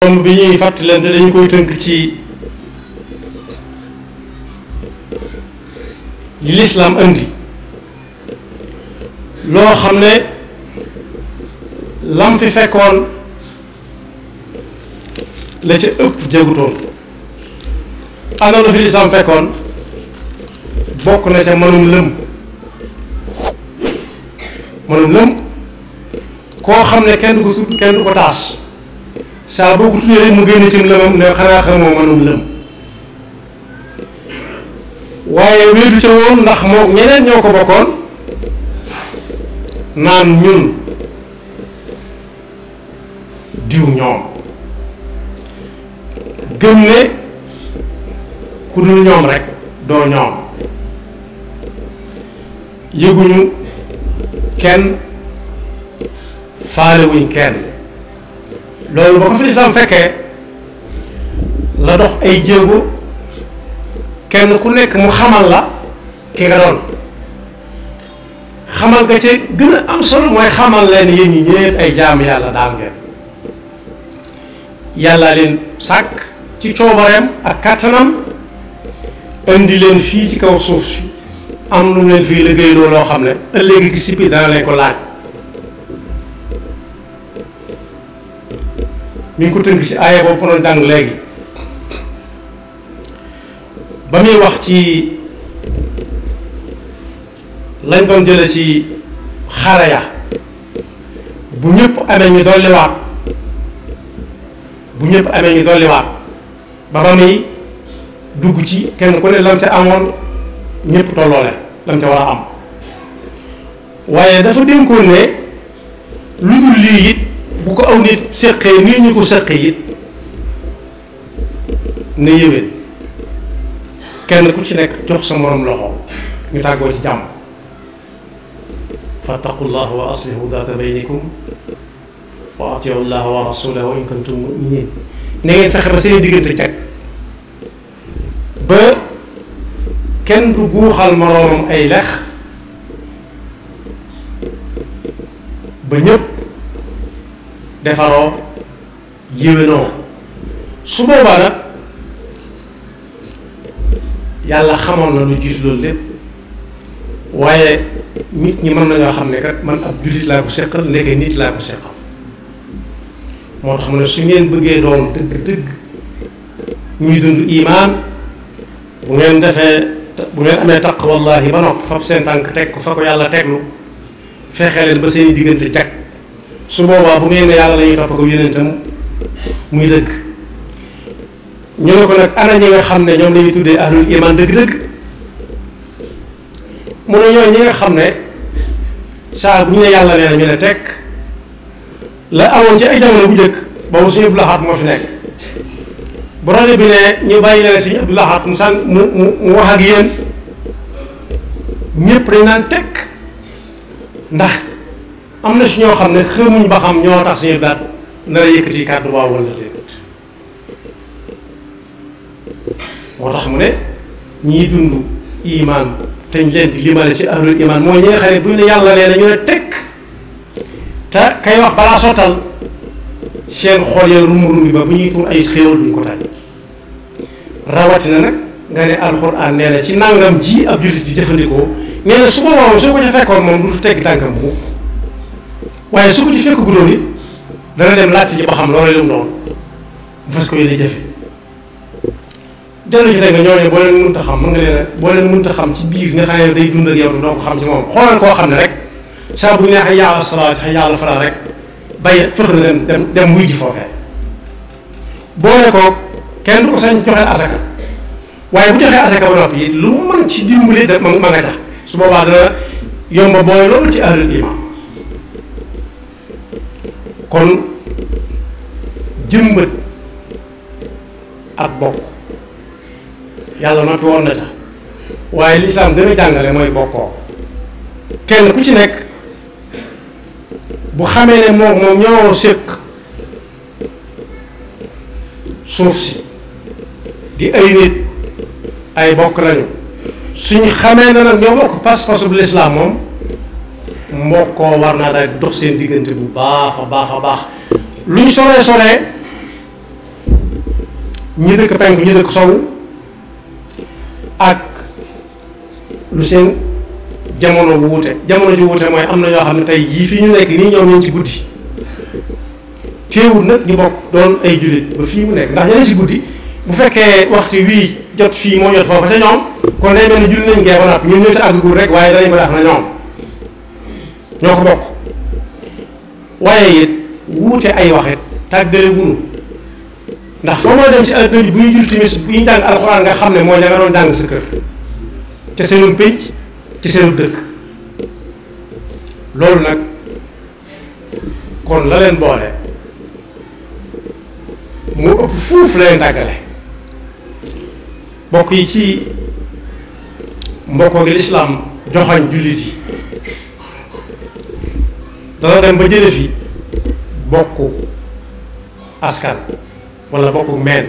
tomb bi ñuy fàttalante dañu koy tënk ci li lislaam indi loo xam ne lam fi fekkoon la ca ëpp jagutoon. ana lu fi lislaam fekkoon bokk na ca mënum lëm koo xam ne kenn du ko tudd kenn du ko taas saa boo ko tuddee rek mu génne cim lëmam ne xanaa xamoo mënum lëm. waaye wéetu ca woon ndax moo ñeneen ñoo ko bokkoon naan ñun diw ñoom gëm ne ku dul ñoom rek doo ñoom yëguñu kenn faalewuñ kenn. loolu ba ko fi lislaam fekkee la dox ay jéego kenn ku nekk mu xamal la ki nga doon. xamal nga ca gën a am solo mooy xamal leen yéen ñi ñëpp ay jaam yàlla daal ngeen. yàlla leen sàkk ci coobareem ak kàttanam indi leen fii ci kaw suuf si am lu leen fii liggéey loolu loo xam ne ëllëgi gi si biir dana leen ko laaj. mi ngi ko tënk ci aaya boobu ko doon jàng léegi ba muy wax ci lañ doon jële ci xare ya bu ñëpp amee ñu dolliwaat ba muy dugg ci kenn ku ne lam ca amoon ñëpp tolloole lam ca war a am. waaye dafa dénkoon ne lu dul lii it bu ko aw nit séqee nii ñu ko séqee it ne yéwén kenn ku ci nekk jox sa morom loxo ñu tàggoo ci jàmm. fattaqullaha wa aslihu daata baynikum wa atiu llaha wa rasulahu in kuntum muminin. na ngeen fexe ba seen diggante jag ba kenn du guuxal moroomam ay lex ba ñëpp defaroo yéwénoo. su boobaa nag yàlla xamoon na lu jiitu loolu lépp waaye nit ñi mën nañoo xam ne kat man ab jullit laa ko seqal ndeke nit laa ko seqal. moo tax mu ne su ngeen bëggee doon dëgg-dëgg ñuy dund imaan bu ngeen amee taqwallahi ba noppi fab seen tànk teg ko fa ko yàlla teglu fexe leen ba seen diggante jag. su boobaa bu ngeen ne yàlla la ñuy topp ko yonentam muy dëgg. ñu ne ko nag ana ñi nga xam ne ñoom lañuy tuddee ahlul iman dëgg-dëgg mu ne ñooy ñi nga xam ne saa bu ñu ne yàlla nee na ñu ne tekk la amoon ci ay jamono bu njëkk boobu suñu Abdou Lahad moo fi nekk bu rajo bi ne ñu bàyyi leen suñu Abdou Lahad mu wax ak yéen ñëpp dañ naan tekk ndax am na si ñoo xam ne xamuñ ba xam ñoo tax suñu daat nar a yëkkati kàddu waaw wala déedéet. moo tax mu ne ñiy dund imaan te ñu leen di limale ci ahlul imaan mooy ñi nga xam ne bu ñu ne yàlla nee na ñu ne tekk te kay wax balaa sottal seen xol ya rumbi ba bu ñuy tuur ay xéewal duñ ko tànn. rawatina nag nga ne alxuraan nee na ci nangam ji ab jullit di jëfandikoo nee na su boobaa moom soo ko ca fekkoon moom du tegg tànkam bu waaye su ko ci fekk guddoon it dana dem laajte ji ba xam loolu lu mu doon bu fas ko yéene jëfe. dellu ci teg nga ñooñu boo leen mënta xam mën nga leen boo leen mënta xam ci biir nga xam ne day dund ak yow doo ko xam ci moom xoolal koo xam ne rek saa bu ñu nee xëy yàlla salaat xëy yàlla falaa rek bay fëx na dem wuy ji foofee. boole ko kenn du ko sañ joxe asaka waaye bu joxee asaka ba noppi it lu mu mën ci dimbali de ma nga tax su boobaa dana yomba booy loolu ci ahlul iman. kon jëmbat ak bokk yàlla noppi woon na ca waaye lislaam gën a jàngale mooy bokkoo. kenn ku ci nekk bu xamee ne moom ñoo séq suuf si di ay nit ay bokk lañu suñ xamee ne nag ñoo bokk pas-pasu bu lislaam moom mbokkoo war naa daal dox seen diggante bu baax a baax a baax luñ soree soree ñi dëkk penku ñi dëkk sowu ak lu seen jamono wuute jamono ju wuute mooy am na ñoo xam ne tey jii fii ñu nekk nii ñoom ñeen ci guddi teewul nag ñu bokk doon ay jullit ba fii mu nekk ndax ñeneen si guddi bu fekkee waxtu wii jot fii moo jot foofa ca ñoom kon day mel ne julli nañ gee ba noppi ñun ñoo ci àggagul rek waaye danañ ko def na ñoom ñoo ko bokk waaye it wuute ay waxit tàggale wunu ndax foo moo dem ci àdduna bi bu ñu jul timis bu ñu jàng alxuraan nga xam ne mooy da nga doon jàng sa kër ca seenu pénc ci seenu dëkk loolu nag kon la leen boole mu ëpp fuuf la leen tàggale bokk yi ci mbokkoo gi lislaam joxañ jullit yi dana dem ba jële fi bokku askan wala bokku meen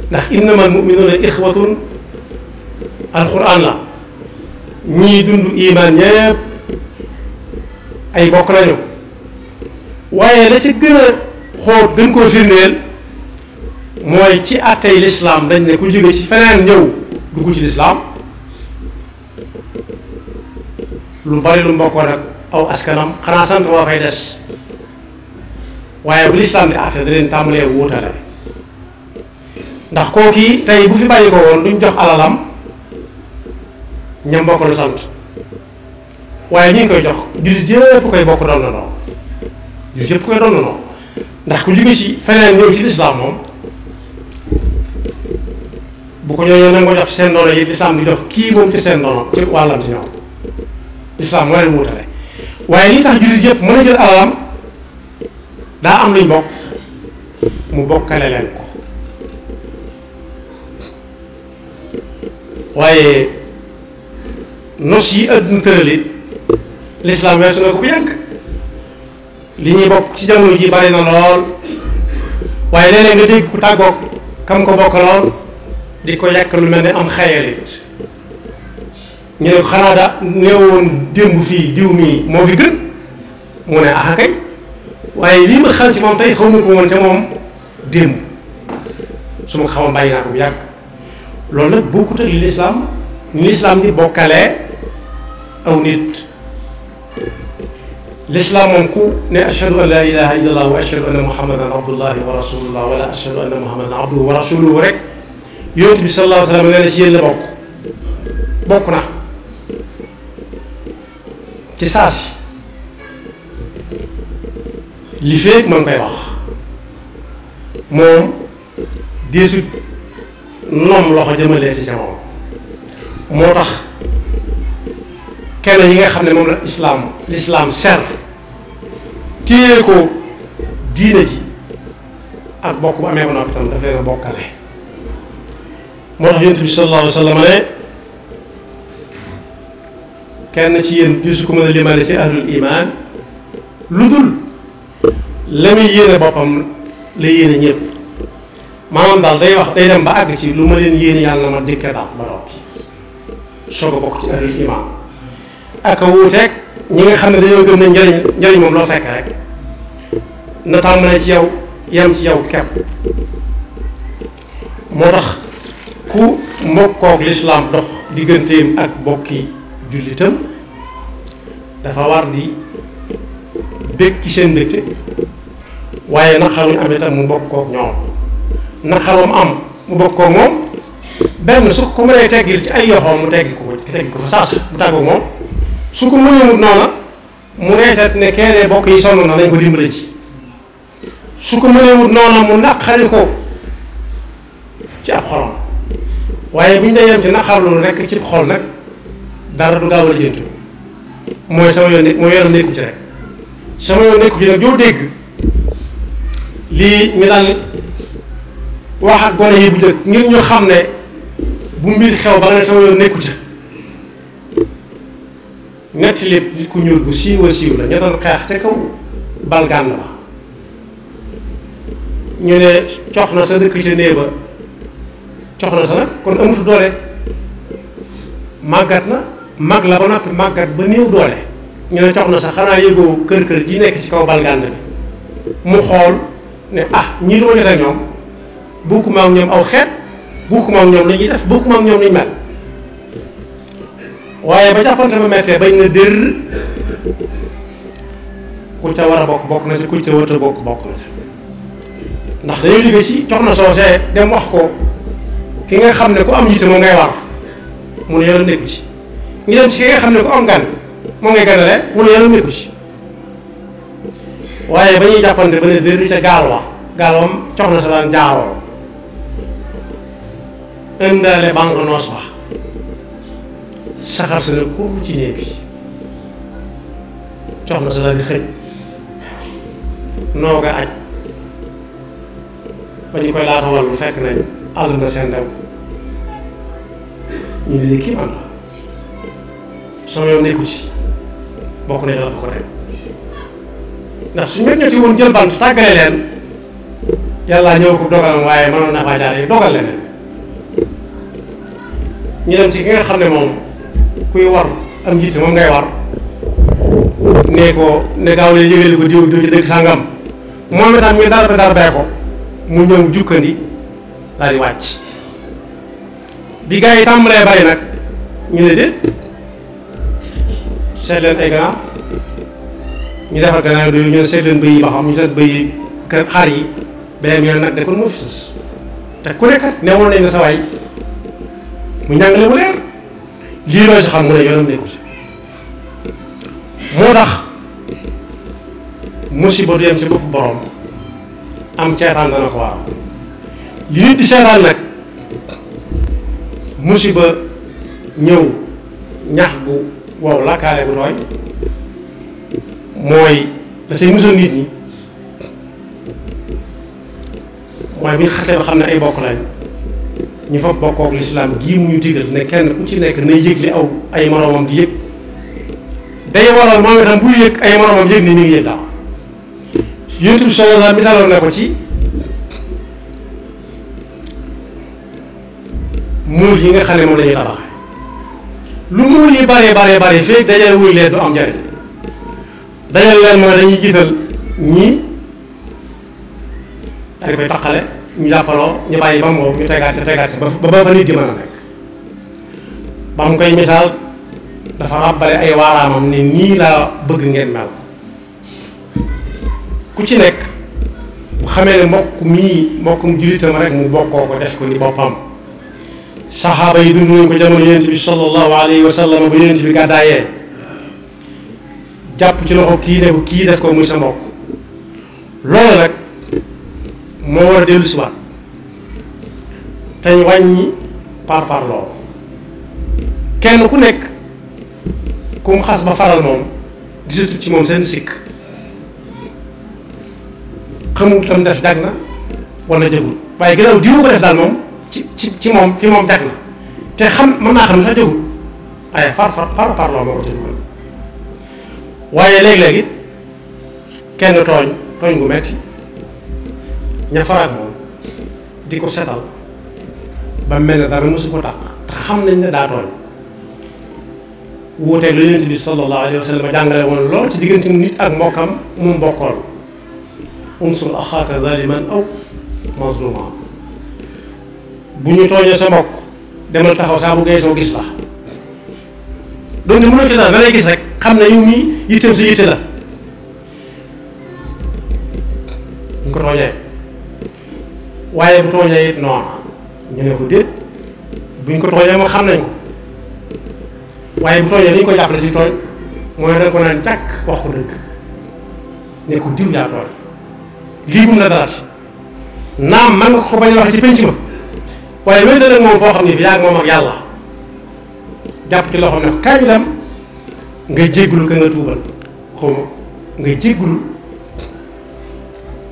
ndax innamal mu'minuuna ixwatun alquran la ñii dund iman ñëpp ay bokk lañu waaye la ci gën a xóot gën koo firndeel mooy ci àttey lislaam dañ ne ku jóge ci feneen ñëw dugg ci lislaam lu bari lu mbokkoo nag aw askanam xanaa sant moo fay des waaye bu lislaam di àtte da leen tàmbalee wuutale ndax kookii tey bu fi bàyyi ko woon duñ jox alalam ñam bokk lu sant waaye ñu ngi koy jox jullit yëpp koy bokk doon na noo jullit yëpp koy doon na noo ndax ku jóge ci feneen ñëw ci lislaam moom bu ko ñooñu nag nga jox ci seen ndono yi lislaam di jox kii moom ci seen ndono ci wàllam ci ñoom lislaam moo leen wuutale waaye li tax jullit yëpp mën a jël alalam daa am luñ bokk mu bokkale leen ko waaye nos yi àdduna tëralit lislaam weesu na ko bu yàgg li ñuy bokk ci jamono ji bari na lool waaye léeg-léeg nga dégg ku tàggoog kam ko bokk lool di ko yàq lu mel ne am xayalit ñu ne ko xanaa da néewoon démb fii diw mii moo fi gën mu ne ah kay waaye lii ma xam ci moom tey xaw ma ko woon ca moom démb su ma ko xamoon bàyyi naa ko bu yàgg loolu nag bokkut ak li lislaam ni lislaam di bokkalee aw nit lislaam moom ku ne ashhadu an la ilaha illa allah wa ashhadu anna muhammadan abdullahi wa rasulullah wala ashhadu anna muhammadan abduhu wa rasuluhu rek yonent bi sallallahu alayhi wa sallam nee na ci yéen la bokk na ci saasi li feeg ma ngi koy wax moom deesut noom loxo jëmalee ci ca moom moo tax kenn yi nga xam ne moom la lislaam ser téye ko diine ji ak bokk bu amee ko noppi tam daf leen a bokkale moo tax yonent bi sallallahu alayhi wa sallam ne kenn ci yéen gisu ko mën a limale ci ahlul iman lu dul la muy yéene boppam la yéene ñëpp maanaam daal day wax day dem ba àgg ci lu ma leen yéene yàlla na ma jëkke daal ba noppi soog a bokk ci ahlul iman ak a wuuteeg ñi nga xam ne dañoo gëm ne njariñ moom loo fekk rek na tàmbale ci yow yam ci yow kepp moo tax ku mbokkook lislaam dox digganteem ak bokki jullitam dafa war di bég ci seen mbégte waaye naqaruñ am itam mu bokkook ñoom naqarum am mu bokkook moom benn su ko mënee teggil ci ay yoxoom mu teggi ko fa saas bu tàggook moom su ko mënewut noona mu reetat ne kenn bokk yi sonn na nañ ko dimbale ci su ko mënewut noona mu naqari ko ci ab xolam waaye bu ñu dee yem ci naqarlu rekk ci xol nag dara du gaaw a jëntu mooy sama yoon mooy yoonam nekku ci rek sama yoon nekku ci nag joo dégg lii ñu daan wax ak gone yi bu jëkk ngir ñu xam ne bu mbir xew ba nga ne sama yoon nekku ci netti lépp nit ku ñuul bu siiw la ña doon xeex te kaw balgaan la ñu ne cox na sa dëkk ca néeg ba cox na sa nag kon amutu doole màggat na mag la ba noppi màggat ba néew doole ñu ne cox na sa xanaa yëgoo kër ji nekk ci kaw balgaan bi mu xool ne ah ñii du ma jot ak ñoom bokkuma ak ñoom aw xeet bokkuma ak ñoom la ñuy def bokkuma ak ñoom la ñu mel waaye ba jàppante ba mettee bañ na dër ku ca war a bokk na ci ku ca war a bokk na ca ndax dañoo liggéey ci jox na soosee dem wax ko ki nga xam ne ku am yitte moom ngay war mu ne yoonam nekku ci ñu dem ci ki nga xam ne ku am gan moom ngay ganale mu ne yoonam nekku ci waaye ba ñuy jàppante ba ne dër ca gaal wam jox na sa daan jaaroo indaale banque noos ba saxaar sa ne kur ci néeg bi jox na sa daan di xëj nooga aj ba ñu koy laata wàllu fekk nañ àll na seen dem ñu ne kii man la sama yoon nekku ci bokk na la ko rek ndax su ñoo ñoti woon jël bant tàggale leen yàlla ñëw ko dogalam waaye mënoon naa faa jaar yi dogal leneen ñu dem ci ki nga xam ne moom kuy war am njiit moom ngay war ne ko ne gaaw leen yëgale ko diw ci dëkk sàngam moom itam ñu darbee ko mu ñëw jukkandi daal di wàcc bi gars yi tàmbalee bari nag ñu ne déet seet leen ay ganaar ñu defar ganaar yooyu ñu ne seet leen bëy yi ba xam ñu seet bëy yi xar yi beneen yoon nag de kon moo fi sës te ku nekkat newoon nañ nga sa waay mu njàngale mu leer lii loo si xam mu ne yoonam nekku si moo tax musiba du yem ci bopp borom am ceetaan dana ko waaw li nit di seetaan nag musiba ñëw ñax gu wow lakkaale gu tooy mooy la say musal nit ñi mooy bu ñu xasee ba xam ne ay bokk lañ ñu fa bokkook lislaam gii mu ñu digal ne kenn ku ci nekk nay yëg li aw ay moroomam di yëg day waral moom itam buy yëg ay moroomam yëg ni mi ngi yëg daaw Yonent bi sallallahu alayhi wa sallam misaaloon na ko ci muul yi nga xam ne moom la ñuy tabaxee lu muul yi bare fekk dajale wuy leen du am njariñ dajale leen mooy dañuy jiital ñii dañ koy taqale ñu jàppaloo ñu bàyyi ba mu ñu tegaat ci ba fa nit di mën a nekk ba mu koy misaal dafa ràbbale ay waaraamam ne nii laa bëgg ngeen mel ku ci nekk bu xamee ne mbokkum jullitam rek mu bokkoo ko def ko ni boppam saxaaba yi dund nañ ko jamono yonent bi sallallahu alayhi wa sallam ba yonent bi gàddaayee jàpp ci loxo kii ne ko kii def ko muy sa mbokk loolu nag moo war a dellu si waat te ñu wàññi par loolu kenn ku nekk ku mu xas ba faral moom gisatu ci moom seen sikk xamul tam def jag na wala jagul waaye gannaaw diwu ko def daal moom ci moom fi moom jag na te xam mën naa xam ne sax jagul waaye par loolu moo ko ci dugal waaye léeg-léeg it kenn tooñ gu metti ña faraat moom di ko setal ba mel ne dara mosu ko tàq te xam nañ ne daa tooñ wuuteeg lu Yonent bi sallallahu alayhi wa sallam jàngale woon lool ci diggante nit ak mbokkam mu mbokkool unsur axaaka zaliman aw mazluma bu ñu tooñee sa mbokk demal taxaw saa bu geesoo gis la doonte mënoo ci dara da lay gis rek xam ne yow mii yitteem sa yitte la ñu ko tooñee waaye bu tooñee it noonu ñu ne ko déet buñ ko tooñee moom xam nañ ko waaye bu tooñee dañ ko jàppale ci tooñ mooy da ko naan càkk wax ko dëgg ne ko diw yaa tooñ lii bu mu la daraati naam man nga ko bañ a waxee ci penc ma waaye wéy nag moom foo xam ne fi yaa ngi moom ak yàlla jàpp ci loxoom ne ko kaay bi dem nga jéggulu ka nga tuubal xaw ma nga jéggulu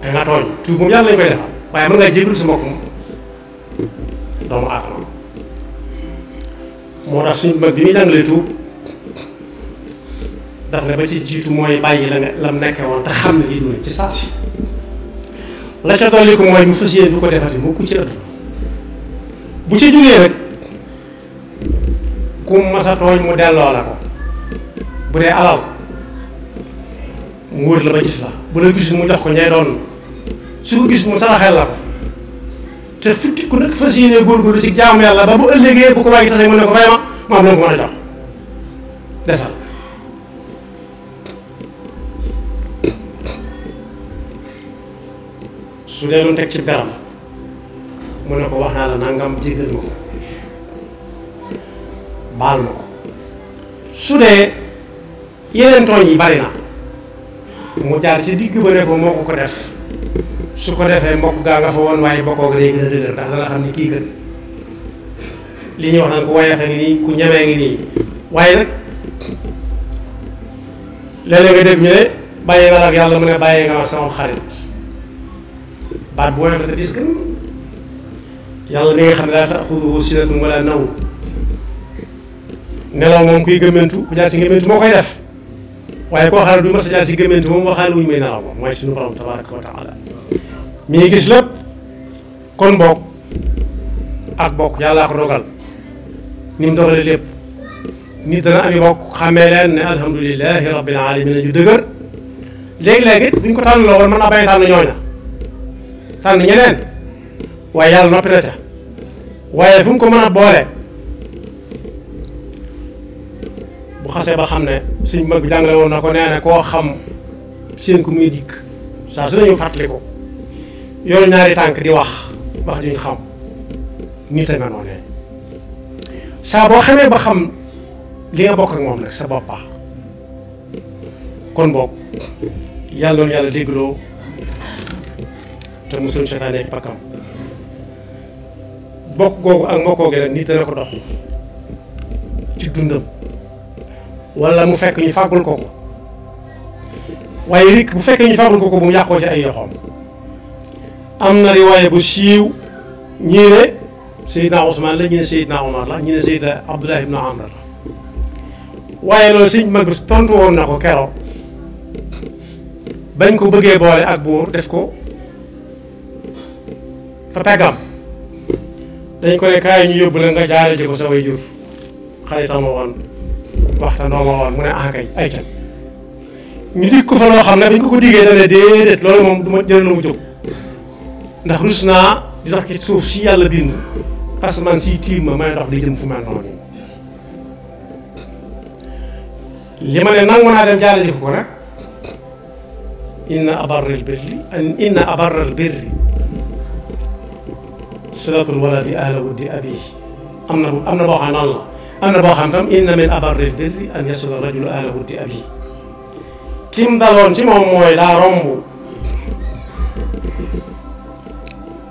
ka nga tooñ tuub moom yàlla lañ koy defal waaye mën ngaa jéggulu sa mbokkum doomu aadama moo tax suñ mag bi muy jàngalee tuub daf ne ba ci jiitu mooy bàyyi la mu nekkee woon te xam ne lii dune ci saa si la ca dolli ko mooy mu fas yéene du ko defati mukk ci àdduna bu ci jógee rek ku masa tooñ mu delloo la ko bu dee alal mu wër la ba gis la bu la gis mu jox ko ñay doon su ko gis mu saraxel la ko te futti ku nag fas yéene góorgóorlu ci jaamu yàlla ba bu ëllëgee bu ko waa gi taxee mu ne ko fay ma am na ko mën a jox desal su dee lu teg ci garam mu ne ko wax naa la nangam jéggal ma ko baal ma ko su dee yeneen tooñ yi bari na mu jaar ci digg ba ne ko moo ko def su ko defee mbokk gaa nga fa woon waaye bokkoo ga day gën a dëgër ndax dana xam ni kii kat li ñuy wax naan ku wayafe ngi nii ku ñemee ngi nii waaye nag léeg-léeg nga dégg ñu ne bàyyi nga ak yàlla mu ne bàyyi nga ma sama xarit baat bu woyof te dis gën yàlla mi nga xam ne laa ta'xuduhu sinatun wala nawm nelaw moom kuy gëmmentu bu jaar ci gëmmentu moo koy def waaye koo xam ne du mas a jaar ci gëmmentu moom waxaale wuñu may nelaw moom mooy suñu borom tabaraka wa taala mi ngi gis lépp kon bokk ak bokk yàllaa ko dogal ni mu dogale lépp nit dana ami bokk xamee leen ne alhamdulilahi rabbil alamin ju dëgër léegi-léegi it buñ ko tànn loo woon mën naa bañ tànn ñooña tànn ñeneen waaye yàlla noppi na ca waaye fu mu ko mën a boole bu xasee ba xam ne suñ mag bi jàngale woon na ko nee na koo xam seen ku muy dikk saa su nañu fàttali ko yoru ñaari tànk di wax juñ xam nit a mel noonu saa boo xamee ba xam li nga bokk ak moom nag sa boppa kon bokk yàlla noonu yàlla déggloo te musul seytaane ak pakkam bokk googu ak mbokkoo gi nag nit dana ko dox ci dundam wala mu fekk ñu fàggul ko ko waaye rik bu fekkee ñu fàggul ko ko bu mu yàqoo ci ay yoxoom am na riwaaye bu siiw ñii ne Seydina Ousmane la ñii ne Seydina Omar la ñii ne Seydina Abdullah ibn Amr la waaye loolu sëñ mag tontu woon na ko keroog bañ ko bëggee boole ak buur def ko fa peggam dañ ko ne kaay ñu yóbbu la nga jaare ji ko sa way jur xaritam ma woon waxtaanoo ma woon mu ne ah kay ay can ñu dig ko fa loo xam ne bañ ko diggee da ne déedéet loolu moom du ma jël na mu jóg ndax rus naa di dox ci suuf si yàlla bind parce que man si tiim ma may dox di jëm fu mel noonu li ma ne nangu naa dem jaare ji ko nag inna abarral birri silatul waladi ahla wuddi abi am na boo xam nan la am na boo xam tam inna min abarril birri an yasula rajulu ahla wuddi abi kim daloon ci moom mooy daa romb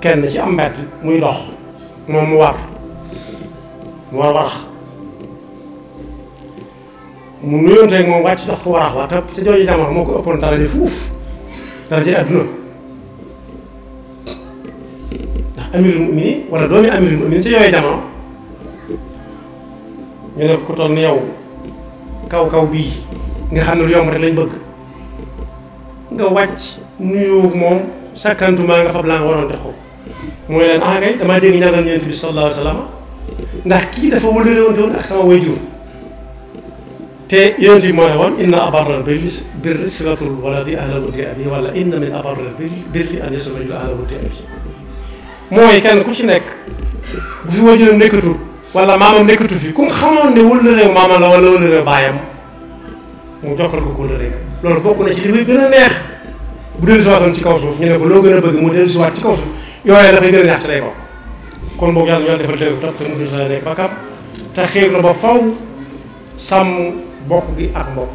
kenn ci am mbedd muy dox moom mu war warax mu nuyonteeg moom wàcc dox ko warax wa te ca jooju jamono moo ko ëppoon dara di fuuf dara ci àdduna ndax amirul muminin wala doomi amirul muminin ca yooyu jamono ñu ne ko toll ni yow kaw bii nga xam ne lu yomb rek lañ bëgg nga wàcc nuyu moom sakkantuma nga fab laa nga waroon jox ko mooy leen ah kay damaa dégg ñaanal Yonent bi sallallahu alayhi wa sallam ndax kii dafa wëlëre woon ak sama way jur te Yonent bi moo ne woon inna abarral birri silatul waladi ahla wuddi abi wala inna min abarral birri an yasila rajulu ahla wuddi abi mooy kenn ku ci nekk bu fi wajuram nekkatul wala maamam nekkatu fi ku mu xamoon ne wëlëre maamam la wala wëlëre baayam mu jokkal ko wëlëre loolu bokk na ci li koy gën a neex bu dellusiwaatoon ci kaw suuf ñu ne ko loo gën a bëgg mu dellusiwaat ci kaw suuf yooyu dafay gën a neex te day ko kon boog yàlla ñu defal dégg topp te mosul sa nekk bakam te xiir na ba faw sàmm bokk gi ak mbokk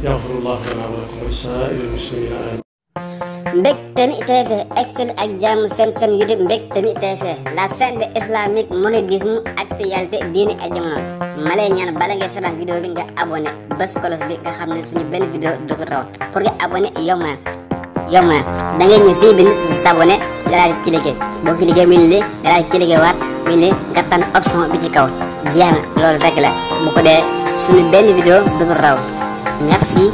yaxfirullahu lana wa lakum wa lisaa'iril muslimina amin Mbectemi TV excel ak jàmm seen YouTube Mbectemi TV la chaîne de islamique mouridisme actualité diine ak jamono ma lay ñaan bala ngay seetaan vidéo bi nga abonné bés kolos bi nga xam ne suñu benn vidéo dootul raw pour nga abonné yomb na da ngay ñëw fii bi s'abonné nga daal di cliquer boo cliquer muy li nga daal di cliquer waat muy li nga tànn option bi ci kaw jeex na loolu rek la bu ko dee suñu benn vidéo dootul raw merci